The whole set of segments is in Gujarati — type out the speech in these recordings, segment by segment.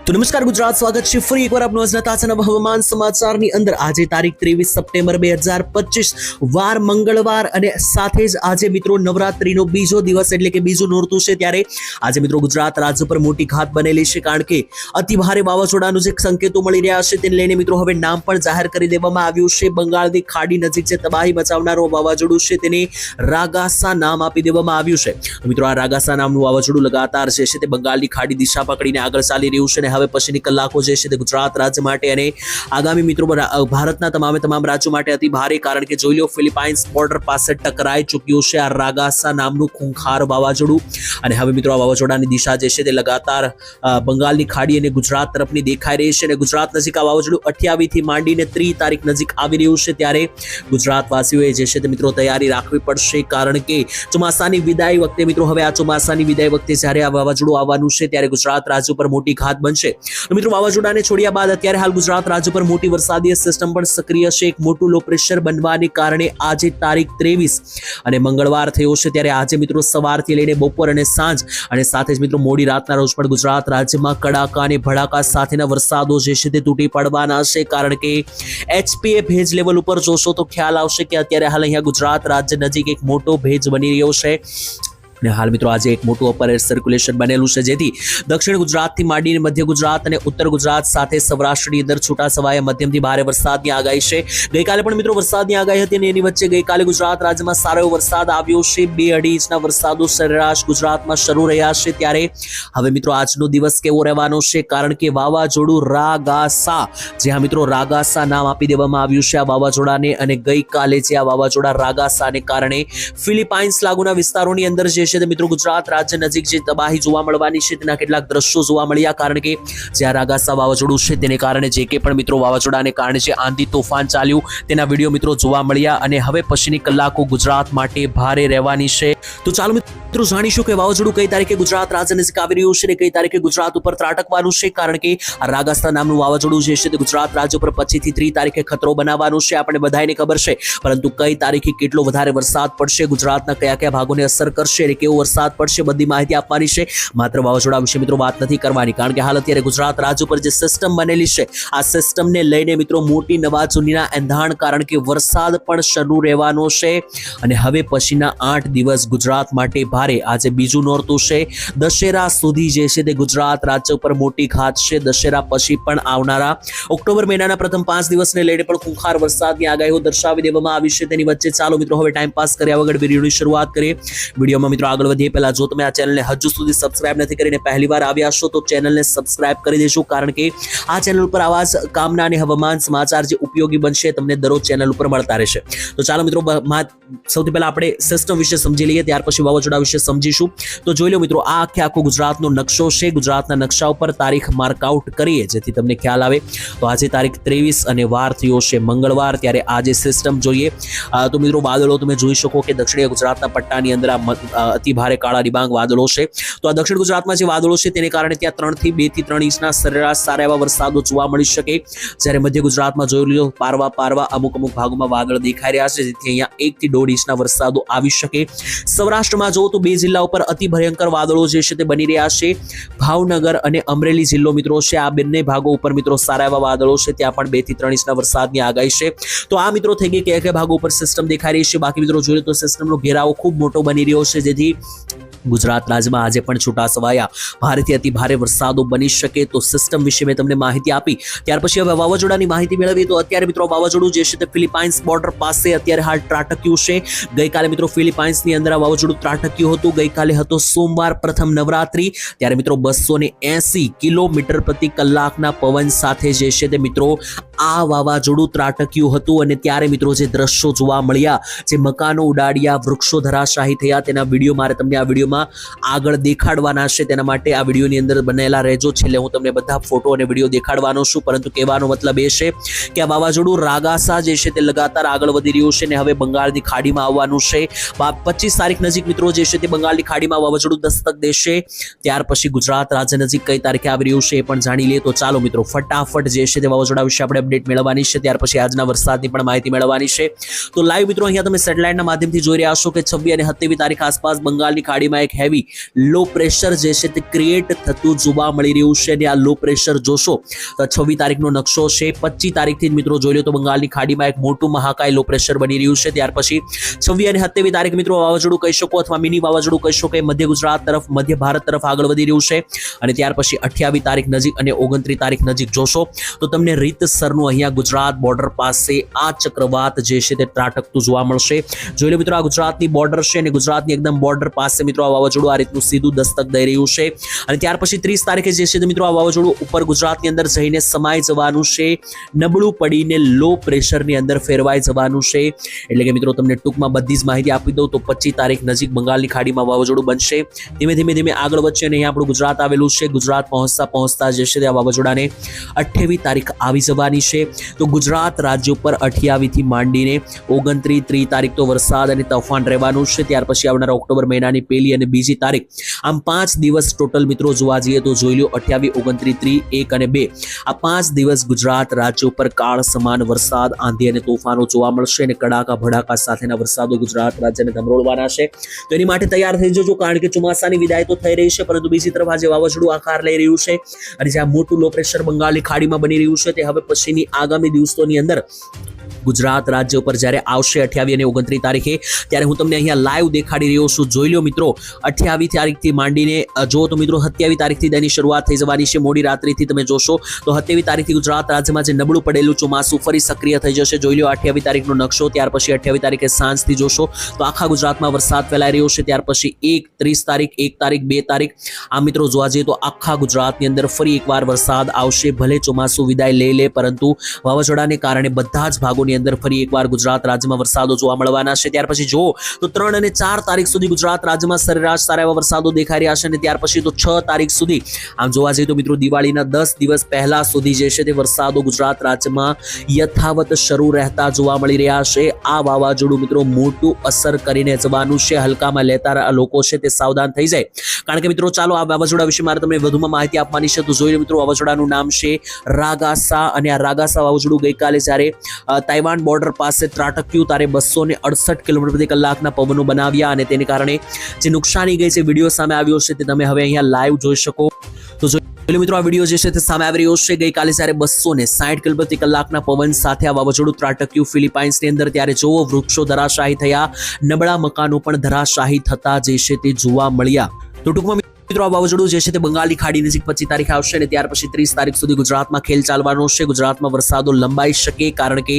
તો નમસ્કાર ગુજરાત, સ્વાગત છે ફરી એકવાર આપનું આજના તાજા હવામાન સમાચારની અંદર। આજે તારીખ 23 સપ્ટેમ્બર 2025 વાર મંગળવાર અને સાથે જ આજે મિત્રો નવરાત્રીનો બીજો દિવસ એટલે કે બીજું નોરતું છે। ત્યારે આજે મિત્રો ગુજરાત રાજ્ય પર મોટી ઘાત બનેલી છે, કારણ કે અતિ ભારે વાવાઝોડાનું જે સંકેતો મળી રહ્યા છે તેને લઈને મિત્રો હવે નામ પણ જાહેર કરી દેવામાં આવ્યું છે। બંગાળની ખાડી નજીક જે તબાહી મચાવનારું વાવાઝોડું છે તેને રાગાસા નામ આપી દેવામાં આવ્યું છે। મિત્રો આ રાગાસા નામનું વાવાઝોડું લગાતાર જે છે તે બંગાળની ખાડી દિશા પકડીને આગળ ચાલી રહ્યું છે। હવે પછીની કલાકો જે છે તે ગુજરાત રાજ્ય માટે અને આગામી મિત્રો ભારતના તમામ રાજ્યો માટે અતિ ભારે, કારણ કે જોઈ લો ફિલિપાઇન્સ બોર્ડર પાસે ટકરાઈ ચૂક્યું છે આ રાગાસા નામનું ખૂંખાર વાવાઝોડું। અને હવે મિત્રો આ વાવાઝોડાની દિશા જે છે તે લગાતાર બંગાળની ખાડી અને ગુજરાત તરફની દેખાઈ રહી છે। અને ગુજરાત નજીક આ વાવાઝોડું 28 થી માંડીને 30 તારીખ નજીક આવી રહ્યું છે। ત્યારે ગુજરાતવાસીઓએ જે છે તે મિત્રો તૈયારી રાખવી પડશે, કારણ કે ચોમાસાની વિદાય વખતે મિત્રો હવે આ ચોમાસાની વિદાય વખતે જ્યારે આ વાવાઝોડું આવવાનું છે ત્યારે ગુજરાત રાજ્ય પર મોટી ઘાત બનશે। તો મિત્રો વાવાઝોડાને છોડ્યા બાદ અત્યારે હાલ ગુજરાત રાજ્ય પર મોટી વરસાદી સિસ્ટમ પણ સક્રિય છે। એક મોટું લો પ્રેશર બનવાને કારણે આજે તારીખ 23 અને મંગળવાર થયો છે। ત્યારે આજે મિત્રો સવારથી લઈને બપોર અને સાંજ અને સાથે જ મિત્રો મોડી રાતના રોજ પણ ગુજરાત રાજ્યમાં કડાકા અને ભડાકા સાથેના વરસાદો જે છે તે તૂટી પડવાના છે, કારણ કે HPA ભેજ લેવલ ઉપર જોશો તો ખ્યાલ આવશે કે અત્યારે હાલ અહીંયા ગુજરાત રાજ્ય નજીક એક મોટો ભેજ બની રહ્યો છે। અને હાલ મિત્રો આજે એક મોટું અપર એર સર્ક્યુલેશન બનેલું છે, જેથી દક્ષિણ ગુજરાતથી માંડીને મધ્ય ગુજરાત અને ઉત્તર ગુજરાત સાથે સૌરાષ્ટ્રની અંદર છૂટાછવાયા મધ્યમથી ભારે વરસાદની આગાહી છે। ગઈકાલે પણ મિત્રો વરસાદની આગાહી હતી અને એની વચ્ચે ગઈકાલે ગુજરાત રાજ્યમાં સારો એવો વરસાદ આવ્યો છે। 2-2.5 ઇંચના વરસાદો સરેરાશ ગુજરાતમાં શરૂ રહ્યા છે। ત્યારે હવે મિત્રો આજનો દિવસ કેવો રહેવાનો છે, કારણ કે વાવાઝોડું રાગાસા, જે હા મિત્રો રાગાસા નામ આપી દેવામાં આવ્યું છે આ વાવાઝોડાને। અને ગઈકાલે જે આ વાવાઝોડા રાગાસાને કારણે ફિલિપાઇન્સ લાગુના વિસ્તારોની અંદર જે મિત્રો ગુજરાત રાજ્ય નજીક જે તબાહી જોવા મળવાની છે તેના કેટલાક દ્રશ્યો જોવા મળ્યા, કારણ કે જે આ રાગાસા વાવાઝોડું છે તેને કારણે જે કે પણ મિત્રો વાવાઝોડાને કારણે જે આંધી તોફાન ચાલ્યું તેના વિડીયો મિત્રો જોવા મળ્યા। અને હવે પછીની કલાકો ગુજરાત માટે ભારે રહેવાની છે। તો ચાલો મિત્રો જાણીશું કે વાવાઝોડું કઈ તારીખે ગુજરાત રાજ્ય નજીક આવી રહ્યું છે અને કઈ તારીખે ગુજરાત ઉપર ત્રાટકવાનું છે, કારણ કે આ રાગાસા નામનું વાવાઝોડું જે છે તે ગુજરાત રાજ્ય પર 25 થી 30 તારીખે ખતરો બનાવવાનું છે, આપણે બધાને ખબર છે। પરંતુ કઈ તારીખે કેટલો વધારે વરસાદ પડશે, ગુજરાતના કયા કયા ભાગોને અસર કરશે, કેવો વરસાદ પડશે, બધી માહિતી આપવાની છે। માત્ર વાવાઝોડા વિશે મિત્રો વાત નથી કરવાની, કારણ કે હાલ અત્યારે ગુજરાત રાજ્ય પર જે સિસ્ટમ બનેલી છે આ સિસ્ટમને લઈને મિત્રો મોટી નવાજૂનીના એંધાણ, કારણ કે વરસાદ પણ શરૂ રહેવાનો છે। અને હવે પછીના 8 દિવસ ગુજરાત માટે ભારે। આજે બીજું નોરતું છે, દશેરા સુધી જે છે તે ગુજરાત રાજ્ય પર મોટી ઘાત છે। દશેરા પછી પણ આવનારા ઓક્ટોબર મહિનાના પ્રથમ 5 દિવસને લઈને પણ ખૂંખાર વરસાદની આગાહીઓ દર્શાવી દેવામાં આવી છે। તેની વચ્ચે ચાલો મિત્રો હવે ટાઈમ પાસ કર્યા વગર વિડીયોની શરૂઆત કરીએ। વિડીયોમાં મિત્રો આગળ વધીએ પહેલા જો તમે આ ચેનલને હજુ સુધી સબસ્ક્રાઇબ નથી કરીને પહેલીવાર આવ્યા છો તો ચેનલને સબસ્ક્રાઇબ કરી દેજો, કારણ કે આ ચેનલ ઉપર આવા જ કામના અને હવામાન સમાચાર જે ઉપયોગી બનશે તમને દરરોજ ચેનલ ઉપર મળતા રહેશે। તો ચાલો મિત્રો સૌથી પહેલા આપણે સિસ્ટમ વિશે સમજી લઈએ, ત્યાર પછી વાવાઝોડા વિશે સમજીશું। તો જોઈ લો મિત્રો આ આખો ગુજરાતનો નકશો છે। ગુજરાતના નકશા ઉપર તારીખ માર્કઆઉટ કરીએ જેથી તમને ખ્યાલ આવે। તો આજે તારીખ 23 અને વાર થયો છે મંગળવાર। ત્યારે આજે સિસ્ટમ જોઈએ તો મિત્રો વાદળો તમે જોઈ શકો કે દક્ષિણીય ગુજરાતના પટ્ટાની અંદર અતિ ભારે કાળા ડિબાંગ વાદળો છે। તો આ દક્ષિણ ગુજરાતમાં જે વાદળો છે તેને કારણે ત્યાં 3 થી 2 થી 3 ઇંચના સરેરાશ સારા એવા વરસાદો જોવા મળી શકે। જ્યારે મધ્ય ગુજરાતમાં જોઈ લો પારવા અમુક ભાગોમાં વાદળ દેખાઈ રહ્યા છે, જેથી અહીંયા 1 થી 1.5 ઇંચના વરસાદો આવી શકે। સૌરાષ્ટ્રમાં જો તો 2 જિલ્લા ઉપર અતિ ભયંકર વાદળો જે છે તે બની રહ્યા છે, ભાવનગર અને અમરેલી જિલ્લો મિત્રો છે। આ બંને ભાગો ઉપર મિત્રો સારા એવા વાદળો છે, ત્યાં પણ 2 થી 3 ઇંચના વરસાદની આગાહી છે। તો આ મિત્રો થઈ ગઈ કયા ભાગો ઉપર સિસ્ટમ દેખાઈ રહી છે। બાકી મિત્રો જોઈએ તો સિસ્ટમનો ઘેરાવો ખૂબ મોટો બની રહ્યો છે, જેથી ગુજરાત રાજ્યમાં આજે પણ છૂટાછવાયા ભારેથી અતિ ભારે વરસાદો બની શકે। તો સિસ્ટમ વિશે મેં તમને માહિતી આપી। ત્યાર પછી હવે વાવાઝોડાની માહિતી મેળવીએ તો અત્યારે મિત્રો વાવાઝોડું જે છે તે ફિલિપાઇન્સ બોર્ડર પાસે અત્યારે હાલ ત્રાટક્યું છે। ગઈકાલે મિત્રો ફિલિપાઇન્સની અંદર આ વાવાઝોડું ત્રાટક્યું હતું। ગઈકાલે હતો સોમવાર, પ્રથમ નવરાત્રી। ત્યારે મિત્રો 280 કિલોમીટર પ્રતિ કલાકના પવન સાથે જે છે તે મિત્રો આ વાવાઝોડું ત્રાટક્યું હતું। અને ત્યારે મિત્રો જે દ્રશ્યો જોવા મળ્યા, જે મકાનો ઉડાડ્યા, વૃક્ષો ધરાશાયી થયા, તેના વિડીયો મારે તમને આ વિડીયોમાં આગળ દેખાડવાના છે। તેના માટે આ વિડીયોની અંદર બનેલા રહેજો, છેલ્લે હું તમને બધા ફોટો અને વિડીયો દેખાડવાનો છું। પરંતુ કહેવાનો મતલબ એ છે કે આ વાવાઝોડું રાગાસા જે છે તે લગાતાર આગળ વધી રહ્યું છે અને હવે બંગાળની ખાડીમાં આવવાનું છે। 25 તારીખ નજીક મિત્રો જે છે તે બંગાળની ખાડીમાં વાવાઝોડું દસ્તક દેશે। ત્યાર પછી ગુજરાત રાજ્ય નજીક કઈ તારીખે આવી રહ્યું છે એ પણ જાણી લઈએ। તો ચાલો મિત્રો ફટાફટ જે છે તે વાવાઝોડા વિશે આપણે અપડેટ મેળવવાની છે, ત્યાર પછી આજના વરસાદની પણ માહિતી મેળવવાની છે. તો લાઈવ મિત્રો અહીંયા તમે સેટેલાઇટના માધ્યમથી જોઈ રહ્યા છો કે 26 અને 27 તારીખ આસપાસ બંગાળની ખાડીમાં એક હેવી લો પ્રેશર જે છે તે ક્રિએટ થતું જોવા મળી રહ્યું છે. અને આ લો પ્રેશર જોશો તો 26 તારીખનો નકશો છે. 25 તારીખથી જ મિત્રો જોઈ લો તો બંગાળની ખાડીમાં એક મોટું મહાકાય લો પ્રેશર બની રહ્યું છે. ત્યાર પછી 26 અને 27 તારીખ મિત્રો વાવાઝોડું કહી શકો અથવા મિની વાવાઝોડું કહી શકો એ મધ્ય ગુજરાત તરફ, મધ્ય ભારત તરફ આગળ વધી રહ્યું છે. અને ત્યાર પછી 28 તારીખ નજીક અને 29 તારીખ નજીક જોશો તો તમને રીતસરનું અહીંયા ગુજરાત બોર્ડર પાસે આ ચક્રવાત જે છે તે ત્રાટકતું જોવા મળશે. જોઈ લો મિત્રો આ ગુજરાતની બોર્ડર છે અને ગુજરાતની એકદમ બોર્ડર પાસે મિત્રો આ વાવાઝોડું આ રીતનું સીધું દસ્તક દઈ રહ્યું છે. અને ત્યાર પછી 30 તારીખે જે છે તે મિત્રો આ વાવાઝોડું ઉપર ગુજરાતની અંદર જઈને સમાઈ જવાનું છે, નબળું પડીને લો પ્રેશરની અંદર ફેરવાઈ જવાનું છે. એટલે કે મિત્રો તમને ટૂંકમાં બધી જ માહિતી આપી દઉં તો 25 તારીખ નજીક બંગાળની ખાડીમાં વાવાઝોડું બનશે, ધીમે ધીમે આગળ વધશે અને અહીંયા આપણું ગુજરાત આવેલું છે. ગુજરાત પહોંચતા જે છે તે આ વાવાઝોડાને 28 તારીખ આવી જવાની છે. તો ગુજરાત રાજ્ય ઉપર 28 થી માંડીને 29, 30 તારીખ તો વરસાદ અને તોફાન રહેવાનું છે. ત્યાર પછી આવનારા ઓક્ટોબર મહિનાની 1લી અને 2જી તારીખ, આમ 5 દિવસ ટોટલ મિત્રો જોવા જઈએ તો જોઈ લો 28, 29, 30, 1 અને 2 આ 5 દિવસ ગુજરાત રાજ્ય ઉપર કાળ સમાન વરસાદ, આંધી અને તોફાનો જોવા મળશે અને કડાકા ભડાકા સાથેના વરસાદો ગુજરાત રાજ્યને ધમરોળવાના છે. તો એની માટે તૈયાર થઈ જજો, કારણ કે ચોમાસાની વિદાય તો થઈ રહી છે, પરંતુ બીજી તરફ આજે વાવાઝોડું આકાર લઈ રહ્યું છે અને જ્યાં મોટું લો પ્રેશર બંગાળની ખાડીમાં બની રહ્યું છે તે હવે પછીની આગામી દિવસોની અંદર ગુજરાત રાજ્ય ઉપર જ્યારે આવશે 28 અને 29 તારીખે, ત્યારે હું તમને અહીંયા લાઈવ દેખાડી રહ્યો છું. જોઈ લો મિત્રો 28 તારીખથી માંડીને જો તો મિત્રો 27 તારીખથી તેની શરૂઆત થઈ જવાની છે. મોડી રાત્રિથી તમે જોશો તો 27 તારીખથી ગુજરાત રાજ્યમાં જે નબળું પડેલું ચોમાસું ફરી સક્રિય થઈ જશે. જોઈ લો 28 તારીખનો નકશો. ત્યાર પછી 28 તારીખે સાંજથી જોશો તો આખા ગુજરાતમાં વરસાદ ફેલાઈ રહ્યો છે. ત્યાર પછી 30 તારીખ, 1 તારીખ, 2 તારીખ આ મિત્રો જોવા જઈએ તો આખા ગુજરાતની અંદર ફરી એકવાર વરસાદ આવશે. ભલે ચોમાસું વિદાય લઈ લે, પરંતુ વાવાઝોડાને કારણે બધા જ ભાગોની અંદર ફરી એકવાર ગુજરાત રાજ્યમાં વરસાદો જોવા મળવાના છે. ત્યાર પછી જો તો 3 અને 4 તારીખ સુધી ગુજરાત રાજ્યમાં સરેરાશ સારા એવા વરસાદો દેખાઈ રહ્યા છે. અને ત્યાર પછી તો 6 તારીખ સુધી, આમ જોવા જઈએ તો મિત્રો દિવાળીના 10 દિવસ પહેલા સુધી જે છે તે વરસાદો ગુજરાત રાજ્યમાં યથાવત શરૂ રહેતા જોવા મળી રહ્યા છે. આ વાવાઝોડું મિત્રો મોટું અસર કરીને જવાનું છે. હલકામાં લેતા લોકો છે તે સાવધાન થઈ જાય, કારણ કે મિત્રો ચાલો આ વાવાઝોડા વિશે મારે તમને વધુમાં માહિતી આપવાની છે. તો જોઈ લો મિત્રો વાવાઝોડાનું નામ છે રાગાસા અને આ રાગાસા વાવાઝોડું ગઈકાલે જ્યારે તાઇવાન બોર્ડર પાસે ત્રાટક્યું ત્યારે 268 કિલોમીટર પ્રતિ કલાકના પવનો બનાવ્યા અને તેને કારણે જે નુકસાની ગઈ છે વિડીયો સામે આવ્યો છે તે તમે હવે અહીંયા લાઈવ જોઈ શકો. તો જોઈ મિત્રો આ વિડીયો જે છે તે સામે આવી રહ્યો છે. ગઈકાલે જ્યારે 260 કિલોમીટર પ્રતિ કલાકના પવન સાથે આ વાવાઝોડું ત્રાટક્યું ફિલિપાઇન્સની અંદર, ત્યારે જોવો વૃક્ષો ધરાશાયી થયા, નબળા મકાનો પણ ધરાશાયી થતા જે છે તે જોવા મળ્યા. તો ટૂંકમાં મિત્રો આ વાવાઝોડું જે છે તે બંગાળની ખાડી નજીક 25 તારીખે આવશે અને ત્યાર પછી 30 તારીખ સુધી ગુજરાતમાં ખેલ ચાલવાનો છે. ગુજરાતમાં વરસાદો લંબાઈ શકે, કારણ કે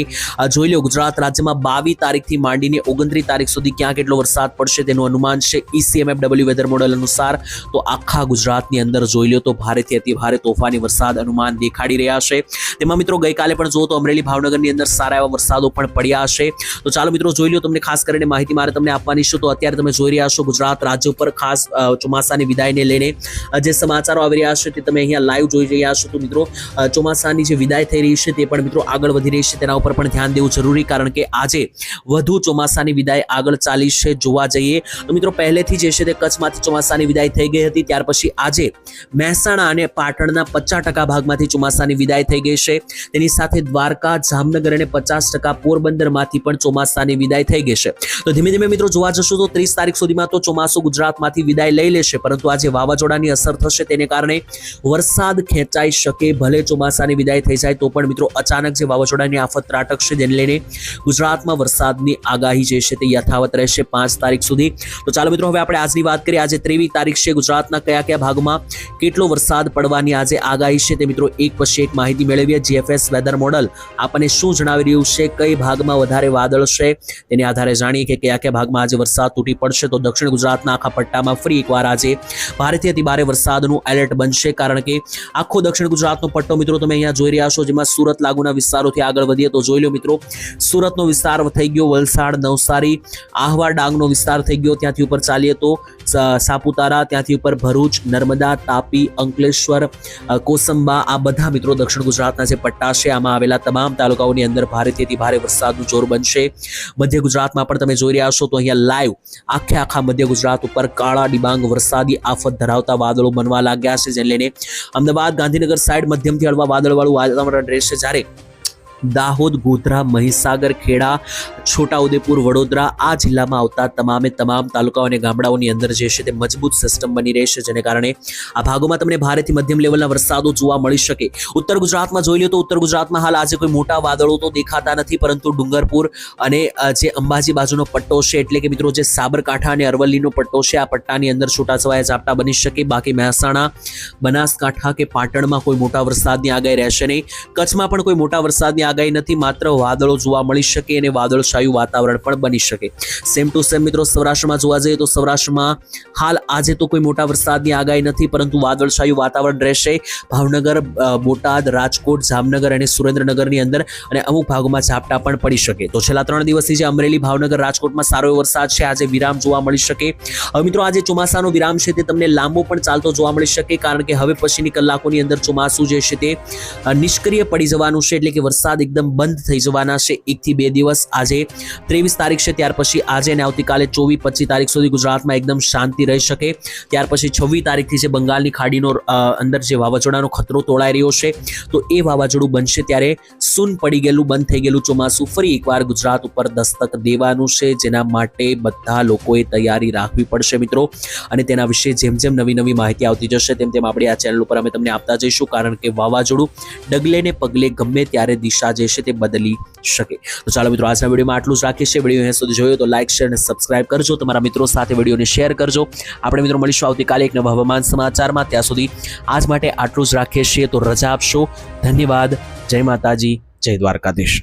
જોઈ લો ગુજરાત રાજ્યમાં 22 તારીખથી માંડીને 29 તારીખ સુધી ક્યાં કેટલો વરસાદ પડશે તેનું અનુમાન છે ECMFW વેધર મોડેલ અનુસાર. તો આખા ગુજરાતની અંદર જોઈ લો તો ભારેથી અતિ ભારે તોફાની વરસાદ અનુમાન દેખાડી રહ્યા છે. તેમાં મિત્રો ગઈકાલે પણ જો તો અમરેલી, ભાવનગરની અંદર સારા એવા વરસાદો પણ પડ્યા હશે. તો ચાલો મિત્રો જોઈ લો, તમને ખાસ કરીને માહિતી મારે તમને આપવાની છે. તો અત્યારે તમે જોઈ રહ્યા છો ગુજરાત રાજ્ય ઉપર ખાસ ચોમાસાની વિદાયને લઈને જે સમાચારો આવી રહ્યા છે તે તમે અહીંયા લાઈવ જોઈ રહ્યા છો. તો મિત્રો ચોમાસાની જે વિદાય થઈ રહી છે તે પણ મિત્રો આગળ વધી રહી છે, તેના ઉપર પણ ધ્યાન દેવું જરૂરી, કારણ કે આજે વધુ ચોમાસાની વિદાય આગળ ચાલી છે. જોવા જઈએ તો મિત્રો પહેલેથી જે છે તે કચ્છમાંથી ચોમાસાની વિદાય થઈ ગઈ હતી, ત્યાર પછી આજે મહેસાણા અને પાટણના 50% ભાગમાંથી ચોમાસાની વિદાય થઈ ગઈ છે. તેની સાથે દ્વારકા, જામનગર અને 50% પોરબંદરમાંથી પણ ચોમાસાની વિદાય થઈ ગઈ છે. તો ધીમે ધીમે મિત્રો જોવા જશું તો 30 તારીખ સુધીમાં તો ચોમાસું ગુજરાતમાંથી વિદાય લઈ લેશે, પરંતુ આજે વાવાઝોડાની અસર થશે તેને કારણે વરસાદ ખેંચાઈ શકે. ભલે ચોમાસાની વિદાય થઈ જાય તો પણ મિત્રો અચાનક જે વાવાઝોડાની આફત ત્રાટકશે તેને લઈને ગુજરાતમાં વરસાદની આગાહી જે છે તે યથાવત રહેશે 5 તારીખ સુધી. તો ચાલો મિત્રો હવે આપણે આજની વાત કરીએ. આજે 23 તારીખ છે. ગુજરાતના કયા ભાગમાં કેટલો વરસાદ પડવાની આજે આગાહી છે તે મિત્રો એક પછી એક માહિતી મેળવીએ. GFS વેધર મોડલ આપણને શું જણાવી રહ્યું છે, કઈ ભાગમાં વધારે વાદળ છે તેના આધારે જાણીએ કે કયા ભાગમાં આજે વરસાદ તૂટી પડશે. તો દક્ષિણ ગુજરાતના આખા પટ્ટામાં ફરી એકવાર આજે ભારેથી અતિ ભારે વરસાદનું એલર્ટ બનશે, કારણ કે આખો દક્ષિણ ગુજરાતનો પટ્ટો મિત્રો તમે અહીંયા જોઈ રહ્યા છો, જેમાં સુરત લાગુના વિસ્તારોથી આગળ વધીએ તો જોઈ લો મિત્રો સુરતનો વિસ્તાર થઈ ગયો, વલસાડ, નવસારી, આહવા, ડાંગનો વિસ્તાર થઈ ગયો. ત્યાંથી ઉપર ચાલીએ તો સાપુતારા, ત્યાંથી ઉપર ભરૂચ, નર્મદા, તાપી, અંકલેશ્વર, કોસંબા, આ બધા મિત્રો દક્ષિણ ગુજરાતના જે પટ્ટા છે આમાં આવેલા તમામ તાલુકાઓની અંદર ભારેથી અતિ ભારે વરસાદનું જોર બનશે. મધ્ય ગુજરાતમાં પણ તમે જોઈ રહ્યા છો તો અહીંયા લાઈવ આખા મધ્ય ગુજરાત ઉપર કાળા ડિબાંગ વરસાદી આફત ધરાવતા વાદળો બનવા લાગ્યા છે, જેને લઈને અમદાવાદ, ગાંધીનગર સાઈડ મધ્યમથી હળવા વાદળવાળું વાતાવરણ રહેશે. જ્યારે દાહોદ, ગોધરા, મહીસાગર, ખેડા, છોટાઉદેપુર, વડોદરા આ જિલ્લામાં આવતા તમામ તાલુકાઓ અને ગામડાઓની અંદર જે છે તે મજબૂત સિસ્ટમ બની રહેશે, જેને કારણે આ ભાગોમાં તમને ભારેથી મધ્યમ લેવલના વરસાદો જોવા મળી શકે. ઉત્તર ગુજરાતમાં જોઈ લો તો ઉત્તર ગુજરાતમાં હાલ આજે કોઈ મોટા વાદળો તો દેખાતા નથી, પરંતુ ડુંગરપુર અને જે અંબાજી બાજુનો પટ્ટો છે, એટલે કે મિત્રો જે સાબરકાંઠા અને અરવલ્લીનો પટ્ટો છે, આ પટ્ટાની અંદર છૂટાછવાયા ઝાપટા બની શકે. બાકી મહેસાણા, બનાસકાંઠા કે પાટણમાં કોઈ મોટા વરસાદની આગાહી રહેશે નહીં. કચ્છમાં પણ કોઈ મોટા વરસાદની આગાહી નથી, માત્ર વાદળો જોવા મળી શકે અને વાદળછાયું વાતાવરણ પણ બની શકે. સેમ ટુ સેમ મિત્રો સૌરાષ્ટ્રમાં જોવા જઈએ તો સૌરાષ્ટ્રમાં હાલ આજે તો કોઈ મોટા વરસાદની આગાહી નથી, પરંતુ વાદળછાયું વાતાવરણ રહેશે. ભાવનગર, બોટાદ, રાજકોટ, જામનગર અને સુરેન્દ્રનગરની અંદર અને અમુક ભાગોમાં ઝાપટા પણ પડી શકે. તો છેલ્લા 3 દિવસથી જે અમરેલી, ભાવનગર, રાજકોટમાં સારો એવો વરસાદ છે, આજે વિરામ જોવા મળી શકે. હવે મિત્રો આજે ચોમાસાનો વિરામ છે તે તમને લાંબો પણ ચાલતો જોવા મળી શકે, કારણ કે હવે પછીની કલાકોની અંદર ચોમાસું જે છે તે નિષ્ક્રિય પડી જવાનું છે, એટલે કે વરસાદ એકદમ બંધ થઈ જવાના છે 1 થી 2 દિવસ. આજે 23 તારીખ છે, ત્યાર પછી આજે અને આવતીકાલે 24-25 તારીખ સુધી ગુજરાતમાં એકદમ શાંતિ રહી શકે. ત્યાર પછી 26 તારીખથી જે બંગાળની ખાડીનો અંદર જે વાવાઝોડાનો ખતરો તોળાઈ રહ્યો છે, તો એ વાવાઝોડું બનશે ત્યારે સૂન પડી ગયેલું, બંધ થઈ ગયેલું ચોમાસું ફરી એકવાર ગુજરાત ઉપર દસ્તક દેવાનું છે, જેના માટે બધા લોકોએ તૈયારી રાખવી પડશે મિત્રો. અને તેના વિશે જેમ જેમ નવી માહિતી આવતી જશે તેમ આપણે આ ચેનલ ઉપર અમે તમને આપતા જઈશું, કારણ કે વાવાઝોડું ડગલે ને પગલે ગમે ત્યારે દિશા જે છે તે બદલી શકે. તો ચાલો મિત્રો આજના વિડીયોમાં આટલું જ રાખીએ છીએ. વિડીયો અહીંયા સુધી જોયો તો લાઈક, શેર અને સબસ્ક્રાઇબ કરજો. તમારા મિત્રો સાથે વિડીયોને શેર કરજો. આપણે મિત્રો મળીશું આવતીકાલે એક નવા હવામાન સમાચારમાં. ત્યાં સુધી આજ માટે આટલું જ રાખીએ છીએ. તો રજા આપશો. ધન્યવાદ. જય માતાજી, જય દ્વારકાધીશ.